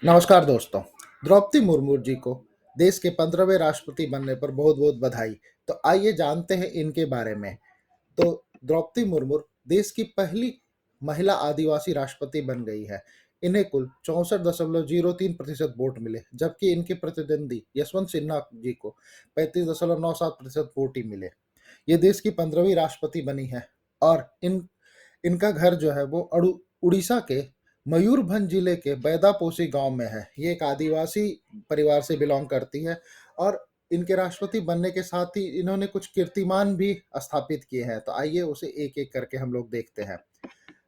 नमस्कार दोस्तों। द्रौपदी मुर्मू जी को देश के 15वें राष्ट्रपति बनने पर बहुत-बहुत बधाई। तो आइए जानते हैं इनके बारे में। तो द्रौपदी मुर्मू देश की पहली महिला आदिवासी राष्ट्रपति बन गई है। इन्हें कुल 64.03% वोट मिले, जबकि इनके प्रतिद्वंदी यशवंत सिन्हा जी को 35.97% वोट ही मिले। ये देश की 15वीं राष्ट्रपति बनी है और इनका घर जो है वो उड़ीसा के मयूरभंज जिले के बैदापोसी गांव में है। ये एक आदिवासी परिवार से बिलोंग करती है और इनके राष्ट्रपति बनने के साथ ही इन्होंने कुछ कीर्तिमान भी स्थापित किए हैं। तो आइए उसे एक एक करके हम लोग देखते हैं।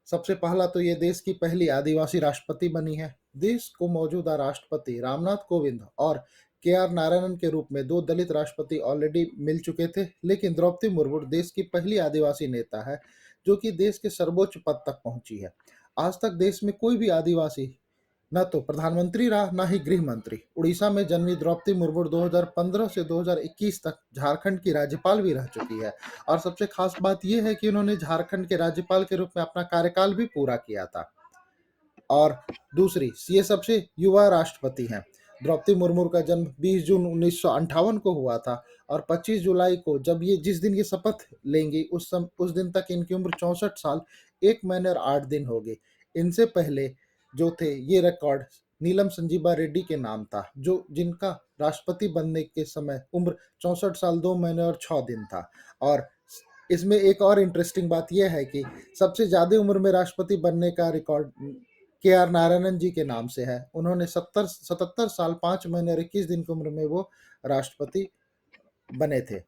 सबसे पहला तो ये देश की पहली आदिवासी राष्ट्रपति बनी है। देश को मौजूदा राष्ट्रपति रामनाथ कोविंद और के आर नारायणन के रूप में दो दलित राष्ट्रपति ऑलरेडी मिल चुके थे, लेकिन द्रौपदी मुर्मू देश की पहली आदिवासी नेता है जो कि देश के सर्वोच्च पद तक पहुंची है। आज तक देश में कोई भी आदिवासी न तो प्रधानमंत्री रहा, ना ही गृह मंत्री। उड़ीसा में जन्मी द्रौपदी मुर्मू 2015 से 2021 तक झारखंड की राज्यपाल भी रह चुकी है और सबसे खास बात यह है कि उन्होंने झारखंड के राज्यपाल के रूप में अपना कार्यकाल भी पूरा किया था। और दूसरी, ये सबसे युवा राष्ट्रपति हैं। द्रौपदी मुर्मू का जन्म 20 जून 1958 को हुआ था और 25 जुलाई को जिस दिन ये शपथ लेंगी उस दिन तक इनकी उम्र 64 साल 1 महीने और 8 दिन होगी। इनसे पहले जो थे ये रिकॉर्ड नीलम संजीवा रेड्डी के नाम था, जो जिनका राष्ट्रपति बनने के समय उम्र 64 साल 2 महीने और 6 दिन था। और इसमें एक और इंटरेस्टिंग बात यह है कि सबसे ज्यादा उम्र में राष्ट्रपति बनने का रिकॉर्ड के आर नारायणन जी के नाम से है। उन्होंने 77 साल 5 महीने और 21 दिन की उम्र में वो राष्ट्रपति बने थे।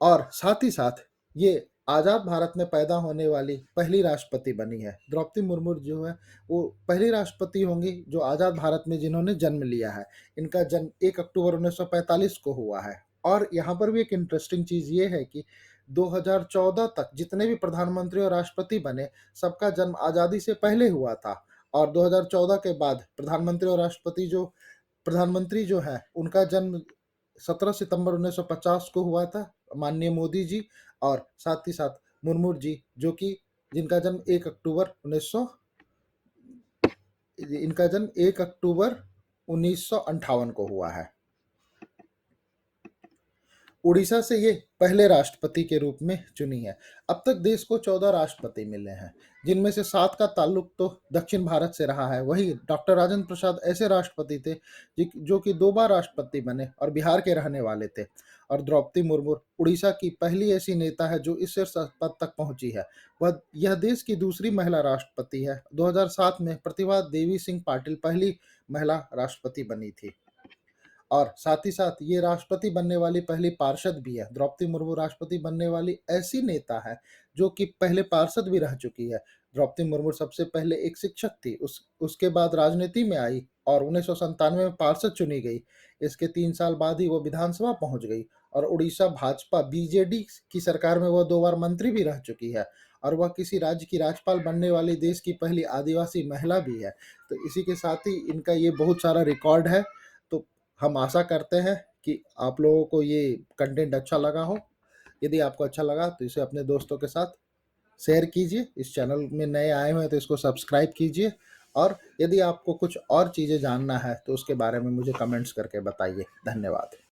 और साथ ही साथ ये आजाद भारत में पैदा होने वाली पहली राष्ट्रपति बनी है। द्रौपदी मुर्मू जो है वो पहली राष्ट्रपति होंगी जो आजाद भारत में जिन्होंने जन्म लिया है। इनका जन्म 1 अक्टूबर 1945 को हुआ है। और यहाँ पर भी एक इंटरेस्टिंग चीज ये है कि 2014 तक जितने भी प्रधानमंत्री और राष्ट्रपति बने, सबका जन्म आजादी से पहले हुआ था। और 2014 के बाद प्रधानमंत्री जो है उनका जन्म 17 सितंबर 1950 को हुआ था, माननीय मोदी जी। और साथ ही साथ मुर्मू जी जो कि जिनका जन्म 1 अक्टूबर 1900 इनका जन्म 1 अक्टूबर 1958 को हुआ है। उड़ीसा से ये पहले राष्ट्रपति के रूप में चुनी है। अब तक देश को 14 राष्ट्रपति मिले हैं, जिनमें से 7 का ताल्लुक तो दक्षिण भारत से रहा है। वही डॉक्टर राजेंद्र प्रसाद ऐसे राष्ट्रपति थे जो कि 2 बार राष्ट्रपति बने और बिहार के रहने वाले थे। और द्रौपदी मुर्मू उड़ीसा की पहली ऐसी नेता है जो इस शीर्ष पद तक पहुंची है। वह यह देश की दूसरी महिला राष्ट्रपति है। 2007 में प्रतिभा देवी सिंह पाटिल पहली महिला राष्ट्रपति बनी थी। और साथ ही साथ ये राष्ट्रपति बनने वाली पहली पार्षद भी है। द्रौपदी मुर्मू राष्ट्रपति बनने वाली ऐसी नेता है जो कि पहले पार्षद भी रह चुकी है। द्रौपदी मुर्मू सबसे पहले एक शिक्षक थी, उसके बाद राजनीति में आई और 1997 में पार्षद चुनी गई। इसके 3 साल बाद ही वो विधानसभा पहुंच गई और उड़ीसा भाजपा बीजेडी की सरकार में वह 2 बार मंत्री भी रह चुकी है। और वह किसी राज्य की राज्यपाल बनने वाली देश की पहली आदिवासी महिला भी है। तो इसी के साथ ही इनका ये बहुत सारा रिकॉर्ड है। तो हम आशा करते हैं कि आप लोगों को ये कंटेंट अच्छा लगा हो। यदि आपको अच्छा लगा तो इसे अपने दोस्तों के साथ शेयर कीजिए। इस चैनल में नए आए हुए हैं तो इसको सब्सक्राइब कीजिए। और यदि आपको कुछ और चीज़ें जानना है तो उसके बारे में मुझे कमेंट्स करके बताइए। धन्यवाद।